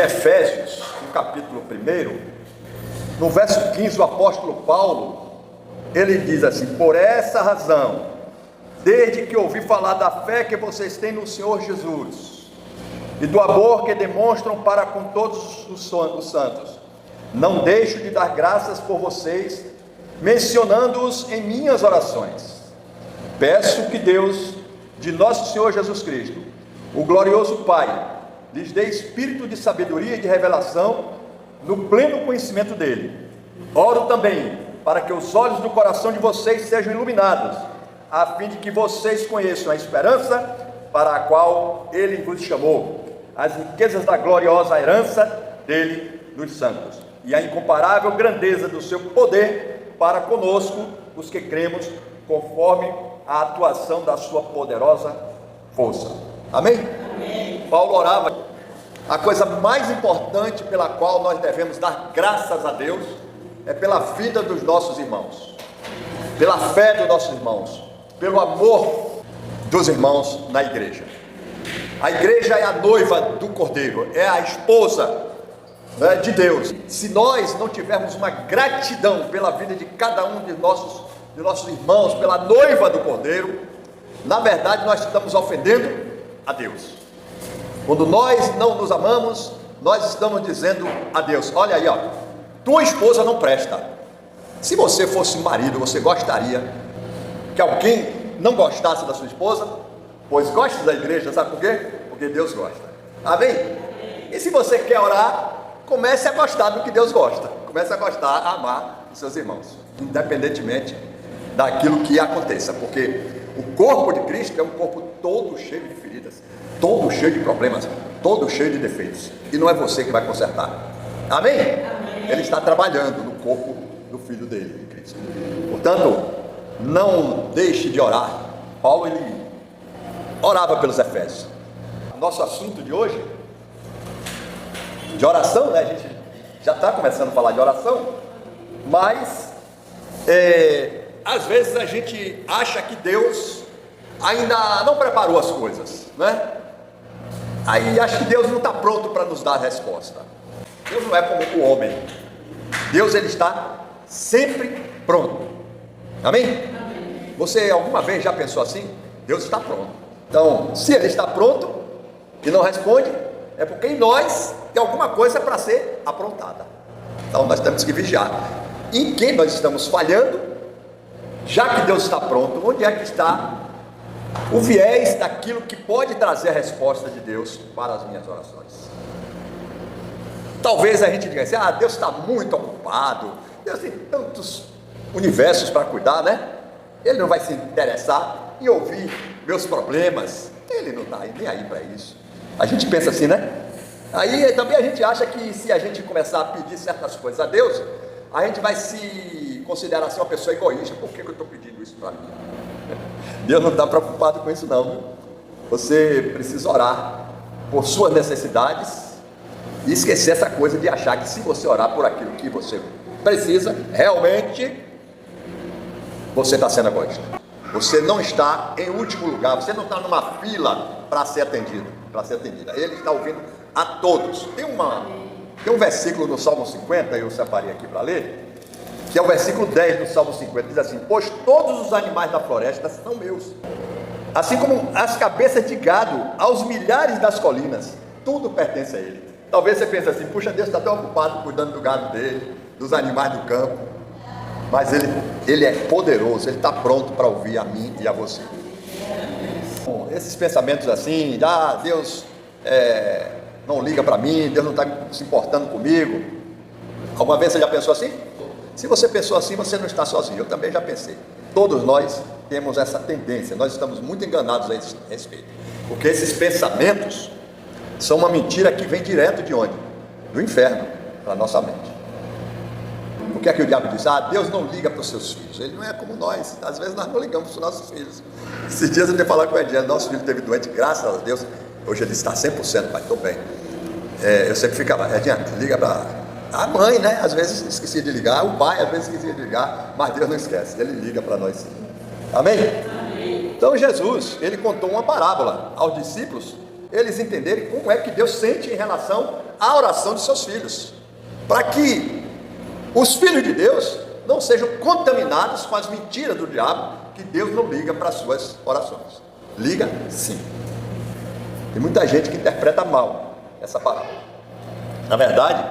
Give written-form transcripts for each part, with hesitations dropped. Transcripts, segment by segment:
Efésios, no capítulo 1, no verso 15, o apóstolo Paulo, ele diz assim: por essa razão, desde que ouvi falar da fé que vocês têm no Senhor Jesus, e do amor que demonstram para com todos os santos, não deixo de dar graças por vocês, mencionando-os em minhas orações. Peço que Deus, de nosso Senhor Jesus Cristo, o glorioso Pai, lhes dê espírito de sabedoria e de revelação no pleno conhecimento dele. Oro também para que os olhos do coração de vocês sejam iluminados, a fim de que vocês conheçam a esperança para a qual ele vos chamou, as riquezas da gloriosa herança dele nos santos, e a incomparável grandeza do seu poder para conosco, os que cremos, conforme a atuação da sua poderosa força. Amém? Amém. Paulo orava. A coisa mais importante pela qual nós devemos dar graças a Deus é pela vida dos nossos irmãos, pela fé dos nossos irmãos, pelo amor dos irmãos na igreja. A igreja é a noiva do Cordeiro, é a esposa, né, de Deus. Se nós não tivermos uma gratidão pela vida de cada um de nossos irmãos, pela noiva do Cordeiro, na verdade nós estamos ofendendo a Deus. Quando nós não nos amamos, nós estamos dizendo a Deus: olha aí, ó, tua esposa não presta. Se você fosse marido, você gostaria que alguém não gostasse da sua esposa? Pois goste da igreja, sabe por quê? Porque Deus gosta. Amém? E se você quer orar, comece a gostar do que Deus gosta. Comece a gostar, a amar os seus irmãos, independentemente daquilo que aconteça, porque o corpo de Cristo é um corpo todo cheio de feridas, todo cheio de problemas, todo cheio de defeitos, e não é você que vai consertar. Amém? Amém. Ele está trabalhando no corpo do Filho dele, de Cristo. Portanto, não deixe de orar. Paulo, ele orava pelos Efésios. Nosso assunto de hoje, de oração, né? A gente já está começando a falar de oração, mas às vezes a gente acha que Deus ainda não preparou as coisas, né? Aí acho que Deus não está pronto para nos dar a resposta. Deus não é como o homem. Deus, ele está sempre pronto. Amém? Amém. Você alguma vez já pensou assim? Deus está pronto. Então, se ele está pronto e não responde, é porque em nós tem alguma coisa para ser aprontada. Então nós temos que vigiar. Em quem nós estamos falhando? Já que Deus está pronto, onde é que está o viés daquilo que pode trazer a resposta de Deus para as minhas orações? Talvez a gente diga assim: ah, Deus está muito ocupado, Deus tem tantos universos para cuidar, né? Ele não vai se interessar em ouvir meus problemas, ele não está nem aí para isso. A gente pensa assim, né? Aí também a gente acha que se a gente começar a pedir certas coisas a Deus, a gente vai se considerar assim uma pessoa egoísta. Por que eu estou pedindo isso para mim? Deus não está preocupado com isso não, viu? Você precisa orar por suas necessidades e esquecer essa coisa de achar que se você orar por aquilo que você precisa, realmente você está sendo egoísta. Você não está em último lugar, você não está numa fila para ser atendido, para ser atendida. Ele está ouvindo a todos. Tem um versículo no Salmo 50, eu separei aqui para ler, que é o versículo 10 do Salmo 50, diz assim: pois todos os animais da floresta são meus, assim como as cabeças de gado aos milhares das colinas, tudo pertence a ele. Talvez você pense assim: puxa, Deus está tão ocupado cuidando do gado dele, dos animais do campo, mas ele é poderoso, ele está pronto para ouvir a mim e a você. Esses pensamentos assim: ah, Deus não liga para mim, Deus não está se importando comigo. Alguma vez você já pensou assim? Se você pensou assim, você não está sozinho. Eu também já pensei. Todos nós temos essa tendência. Nós estamos muito enganados a esse respeito, porque esses pensamentos são uma mentira que vem direto de onde? Do inferno, para a nossa mente. O que é que o diabo diz? Ah, Deus não liga para os seus filhos. Ele não é como nós. Às vezes nós não ligamos para os nossos filhos. Esses dias eu tenho falado com o Ediano, nosso filho teve doente, graças a Deus. Hoje ele está 100%, pai, estou bem. Eu sempre ficava: Ediano, liga para a mãe, né? Às vezes esquecia de ligar, o pai às vezes esquecia de ligar, mas Deus não esquece, ele liga para nós sim. Amém? Amém? Então Jesus, ele contou uma parábola aos discípulos, eles entenderem como é que Deus sente em relação a oração de seus filhos, para que os filhos de Deus não sejam contaminados com as mentiras do diabo, que Deus não liga para as suas orações. Liga sim. Tem muita gente que interpreta mal essa palavra. Na verdade,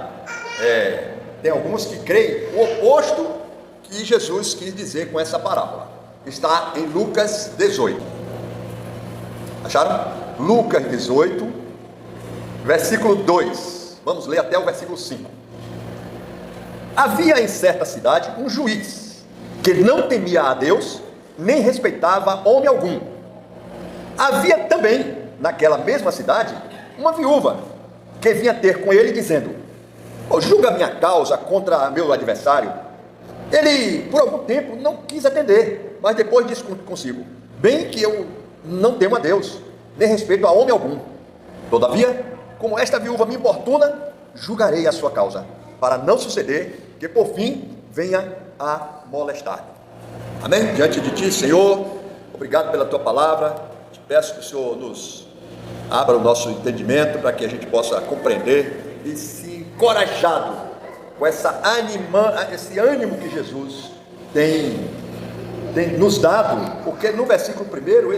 tem alguns que creem o oposto que Jesus quis dizer com essa parábola. Está em Lucas 18. Acharam? Lucas 18, versículo 2. Vamos ler até o versículo 5. Havia em certa cidade um juiz, que não temia a Deus, nem respeitava homem algum. Havia também, naquela mesma cidade, uma viúva, que vinha ter com ele, dizendo: julga minha causa contra meu adversário. Ele, por algum tempo, não quis atender, mas depois disse consigo: bem que eu não temo a Deus, nem respeito a homem algum. Todavia, como esta viúva me importuna, julgarei a sua causa, para não suceder que por fim venha a molestar. Amém? Diante de ti, Senhor, obrigado pela tua palavra. Te peço que o Senhor nos abra o nosso entendimento, para que a gente possa compreender e se encorajado com esse ânimo que Jesus tem nos dado, porque no versículo 1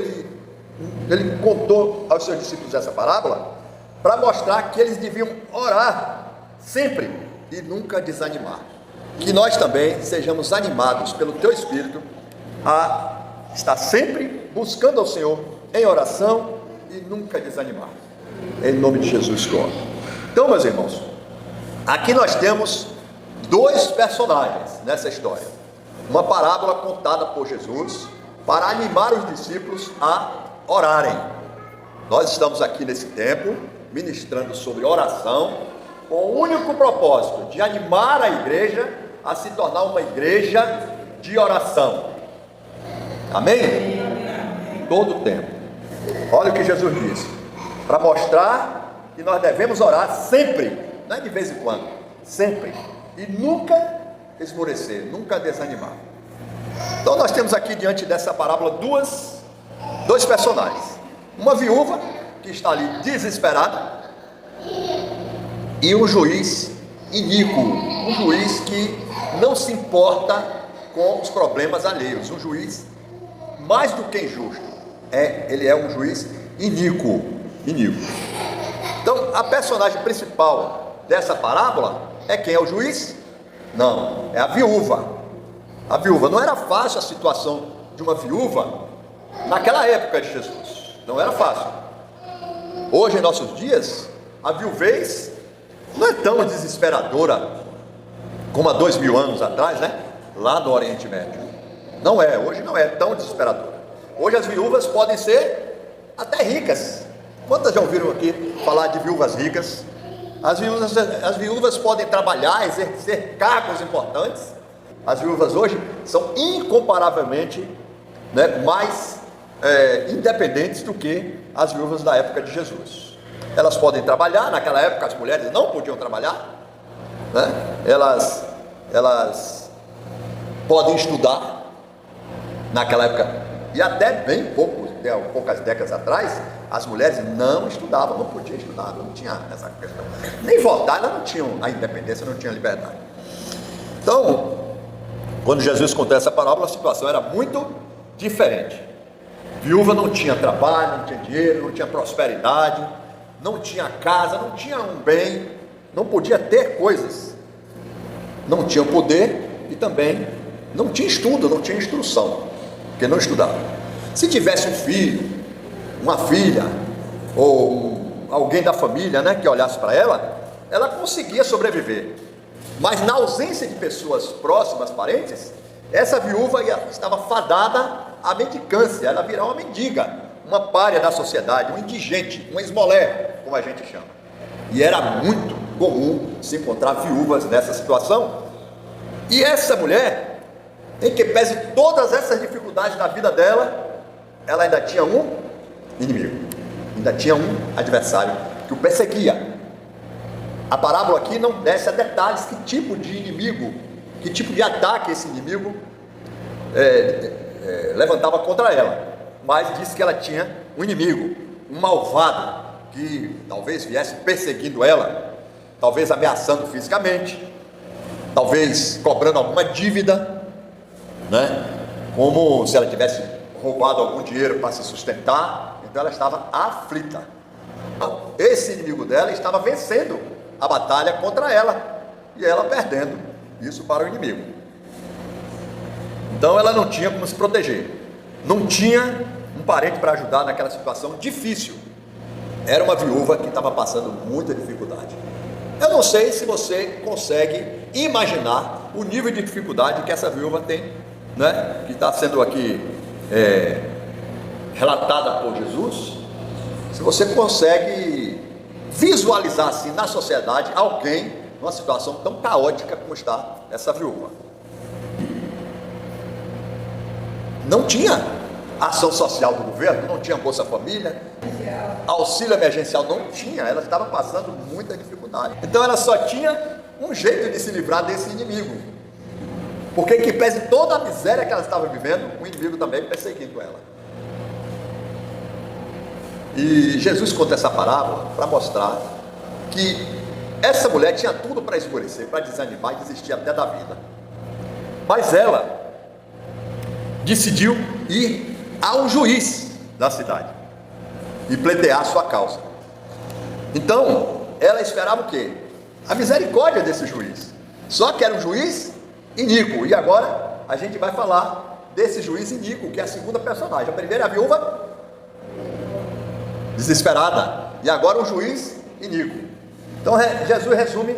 ele contou aos seus discípulos essa parábola para mostrar que eles deviam orar sempre e nunca desanimar. Que nós também sejamos animados pelo teu Espírito a estar sempre buscando ao Senhor em oração e nunca desanimar. Em nome de Jesus, Senhor. Então, meus irmãos, aqui nós temos dois personagens nessa história. Uma parábola contada por Jesus para animar os discípulos a orarem. Nós estamos aqui nesse tempo ministrando sobre oração, com o único propósito de animar a igreja a se tornar uma igreja de oração. Amém? Todo o tempo. Olha o que Jesus disse, para mostrar que nós devemos orar sempre, não é de vez em quando, sempre, e nunca esmorecer, nunca desanimar. Então nós temos aqui diante dessa parábola dois personagens, uma viúva que está ali desesperada e um juiz iníquo, um juiz que não se importa com os problemas alheios, um juiz mais do que injusto, ele é um juiz iníquo. Então a personagem principal dessa parábola é quem? É o juiz? Não, é a viúva. A viúva, não era fácil a situação de uma viúva naquela época de Jesus, não era fácil. Hoje em nossos dias, a viuvez não é tão desesperadora como há 2000 anos atrás, né? Lá no Oriente Médio. Não é, hoje não é tão desesperadora. Hoje as viúvas podem ser até ricas. Quantas já ouviram aqui falar de viúvas ricas? As viúvas podem trabalhar, exercer cargos importantes. As viúvas hoje são incomparavelmente, mais independentes do que as viúvas da época de Jesus. Elas podem trabalhar, naquela época as mulheres não podiam trabalhar, elas podem estudar, naquela época, e até bem poucas décadas atrás, as mulheres não estudavam, não podiam estudar, não tinha essa questão, nem votar, elas não tinham a independência, não tinham a liberdade. Então, quando Jesus contou essa parábola, a situação era muito diferente. Viúva não tinha trabalho, não tinha dinheiro, não tinha prosperidade, não tinha casa, não tinha um bem, não podia ter coisas, não tinha poder e também não tinha estudo, não tinha instrução, porque não estudava. Se tivesse um filho, uma filha, ou alguém da família, que olhasse para ela conseguia sobreviver. Mas na ausência de pessoas próximas, parentes, essa viúva estava fadada à mendicância, ela virou uma mendiga, uma pária da sociedade, um indigente, uma esmolé, como a gente chama. E era muito comum se encontrar viúvas nessa situação. E essa mulher, em que pese todas essas dificuldades da vida dela, ela ainda tinha um inimigo, ainda tinha um adversário que o perseguia. A parábola aqui não desce a detalhes que tipo de inimigo, que tipo de ataque esse inimigo levantava contra ela, mas disse que ela tinha um inimigo, um malvado, que talvez viesse perseguindo ela. talvez ameaçando fisicamente, talvez cobrando alguma dívida, né? Como se ela tivesse roubado algum dinheiro para se sustentar. Então ela estava aflita. Esse inimigo dela estava vencendo a batalha contra ela e ela perdendo isso para o inimigo. Então ela não tinha como se proteger, não tinha um parente para ajudar naquela situação difícil. Era uma viúva que estava passando muita dificuldade. Eu não sei se você consegue imaginar o nível de dificuldade que essa viúva tem, né? Que está sendo aqui relatada por Jesus. Se você consegue visualizar assim na sociedade alguém numa situação tão caótica como está essa viúva. Não tinha ação social do governo, não tinha Bolsa Família, auxílio emergencial não tinha, ela estava passando muita dificuldade. Então ela só tinha um jeito de se livrar desse inimigo, porque que pese toda a miséria que ela estava vivendo, o inimigo também perseguindo ela. E Jesus conta essa parábola para mostrar que essa mulher tinha tudo para esmorecer, para desanimar e desistir até da vida, mas ela decidiu ir ao juiz da cidade e pleitear a sua causa. Então ela esperava o quê? A misericórdia desse juiz. Só que era um juiz iníquo. E agora a gente vai falar desse juiz iníquo, que é a segunda personagem. A primeira é a viúva desesperada, e agora um juiz iníquo. Então Jesus resume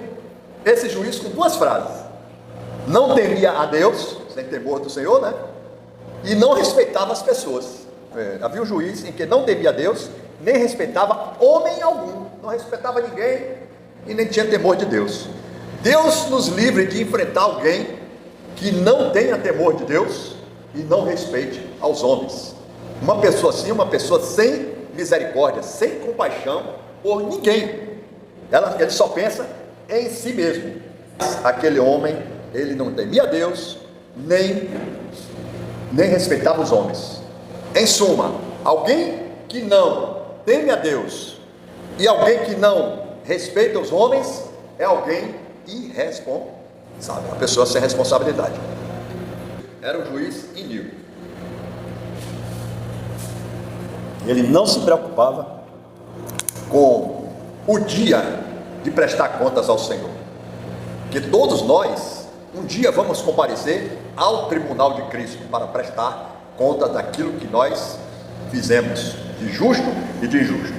esse juiz com duas frases: não temia a Deus, sem temor do Senhor, né? E não respeitava as pessoas. Havia um juiz em que não temia a Deus, nem respeitava homem algum, não respeitava ninguém e nem tinha temor de Deus. Deus nos livre de enfrentar alguém que não tenha temor de Deus e não respeite aos homens. Uma pessoa assim, uma pessoa sem misericórdia, sem compaixão por ninguém. Ele só pensa em si mesmo. Aquele homem, ele não temia a Deus, nem respeitava os homens. Em suma, alguém que não teme a Deus e alguém que não respeita os homens é alguém irresponsável, a pessoa sem responsabilidade. Era um juiz iníquo. Ele não se preocupava com o dia de prestar contas ao Senhor, que todos nós um dia vamos comparecer ao tribunal de Cristo para prestar conta daquilo que nós fizemos de justo e de injusto.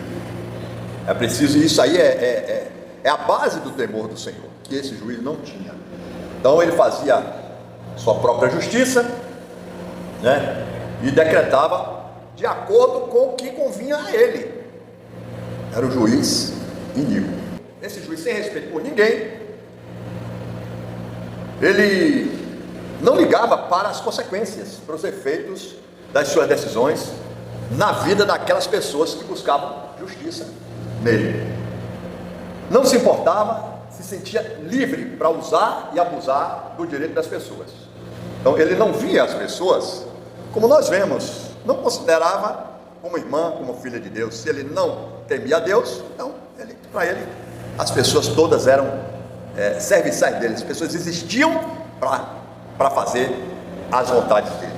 É preciso, isso aí é a base do temor do Senhor, que esse juiz não tinha. Então ele fazia sua própria justiça, né? E decretava de acordo com o que convinha a ele. Era o juiz iníquo. Esse juiz, sem respeito por ninguém, ele não ligava para as consequências, para os efeitos das suas decisões na vida daquelas pessoas que buscavam justiça nele. Não se importava, se sentia livre para usar e abusar do direito das pessoas. Então ele não via as pessoas como nós vemos, não considerava como irmã, como filha de Deus. Se ele não temia a Deus, então para ele as pessoas todas eram serviçais dele, as pessoas existiam para fazer as vontades dele.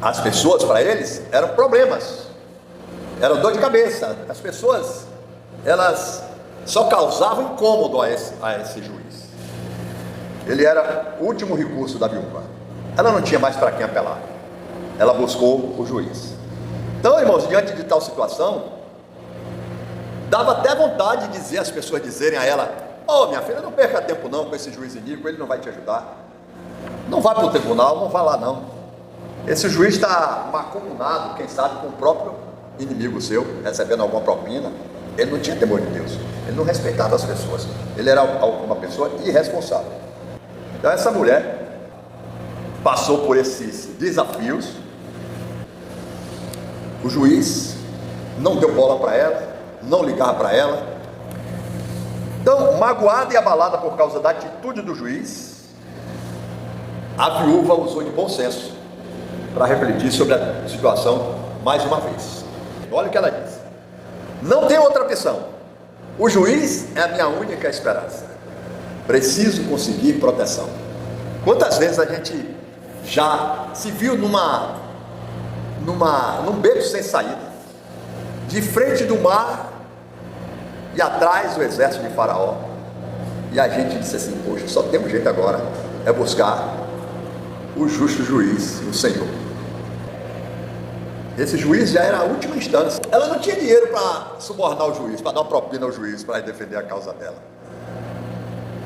As pessoas para eles eram problemas, eram dor de cabeça. As pessoas, elas só causavam incômodo a esse juiz. Ele era o último recurso da viúva. Ela não tinha mais para quem apelar. Ela buscou o juiz. Então, irmãos, diante de tal situação, dava até vontade de dizer, as pessoas dizerem a ela: "Oh, minha filha, não perca tempo não com esse juiz iníquo, ele não vai te ajudar. Não vá para o tribunal, não vá lá não. Esse juiz está macumunado, quem sabe, com o próprio inimigo seu, recebendo alguma propina." Ele não tinha temor de Deus, ele não respeitava as pessoas, ele era uma pessoa irresponsável. Então essa mulher passou por esses desafios. O juiz não deu bola para ela, não ligava para ela. Então, magoada e abalada por causa da atitude do juiz, a viúva usou de bom senso para refletir sobre a situação mais uma vez. Olha o que ela diz: "Não tem outra opção, O juiz é a minha única esperança. Preciso conseguir proteção. Quantas vezes a gente já se viu num beco sem saída, de frente do mar e atrás o exército de Faraó, e a gente disse assim: poxa, só tem um jeito agora, é buscar o justo juiz, o Senhor. Esse juiz já era a última instância. Ela não tinha dinheiro para subornar o juiz, para dar uma propina ao juiz, para defender a causa dela.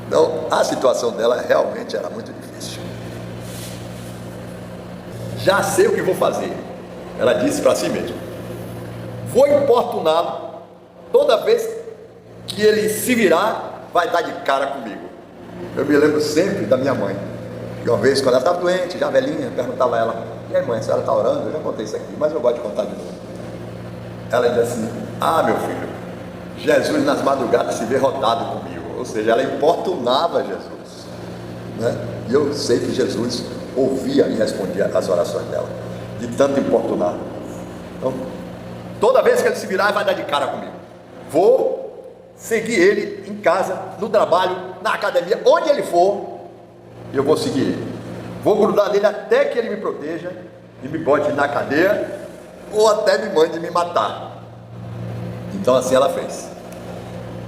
Então, a situação dela realmente era muito difícil. Já sei o que vou fazer, ela disse para si mesma. Vou importuná-lo, toda vez que ele se virar, vai dar de cara comigo. Eu me lembro sempre da minha mãe, que uma vez, quando ela estava doente, já velhinha, perguntava a ela: e aí, mãe, a senhora está orando? Eu já contei isso aqui, mas eu gosto de contar de novo. Ela disse assim: ah, meu filho, Jesus nas madrugadas se vê rodado comigo. Ou seja, ela importunava Jesus, né? E eu sei que Jesus ouvia e respondia às orações dela, de tanto importunar. Então, toda vez que ele se virar, vai dar de cara comigo. Vou seguir ele em casa, no trabalho, na academia, onde ele for, eu vou seguir ele. Vou grudar nele até que ele me proteja e me bote na cadeia, ou até me mande me matar. Então assim ela fez.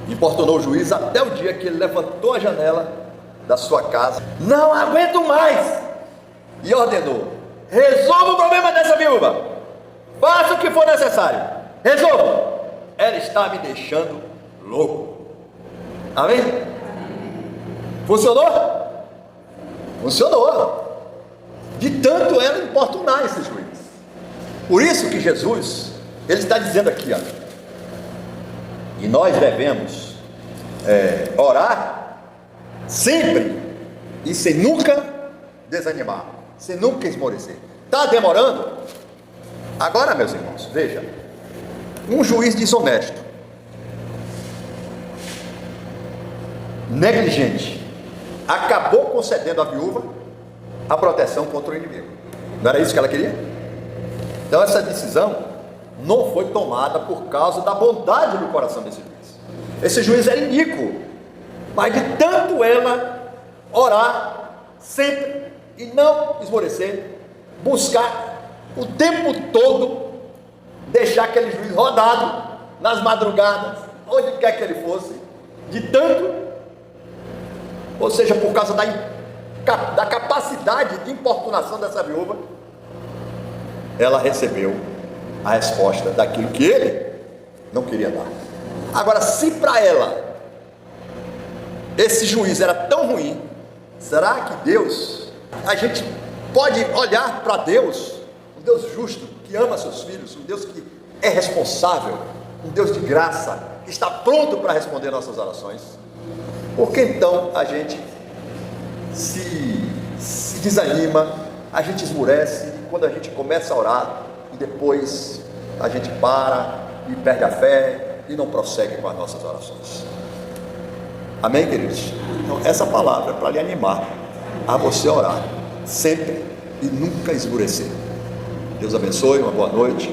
Importunou o juiz até o dia que ele levantou a janela da sua casa. Não aguento mais! E ordenou: resolva o problema dessa viúva. Faça o que for necessário. Resolva. Ela está me deixando louco. Amém? Funcionou? Funcionou. De tanto ela importunar esse juiz. Por isso que Jesus, ele está dizendo aqui, ó, e nós devemos orar sempre e sem nunca desanimar, sem nunca esmorecer. Está demorando? Agora, meus irmãos, veja, um juiz desonesto, negligente, acabou concedendo à viúva a proteção contra o inimigo. Não era isso que ela queria? Então essa decisão não foi tomada por causa da bondade do coração desse juiz. Esse juiz era iníquo, mas de tanto ela orar sempre e não esmorecer, buscar o tempo todo, deixar aquele juiz rodado nas madrugadas, onde quer que ele fosse, de tanto, ou seja, por causa da capacidade de importunação dessa viúva, ela recebeu a resposta daquilo que ele não queria dar. Agora, se para ela esse juiz era tão ruim, será que Deus, a gente pode olhar para Deus, um Deus justo, que ama seus filhos, um Deus que é responsável, um Deus de graça, que está pronto para responder nossas orações? Por que então a gente se desanima, a gente esmurece quando a gente começa a orar e depois a gente para e perde a fé e não prossegue com as nossas orações? Amém, queridos? Então essa palavra é para lhe animar a você orar sempre e nunca esmurecer. Deus abençoe, uma boa noite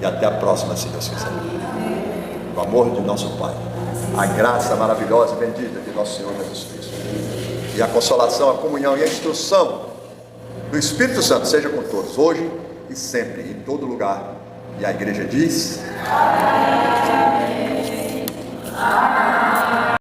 e até a próxima, se Deus quiser. O amor de nosso Pai, a graça maravilhosa e bendita de nosso Senhor Jesus Cristo, e a consolação, a comunhão e a instrução do Espírito Santo seja com todos, hoje e sempre, em todo lugar. E a igreja diz: amém. Amém.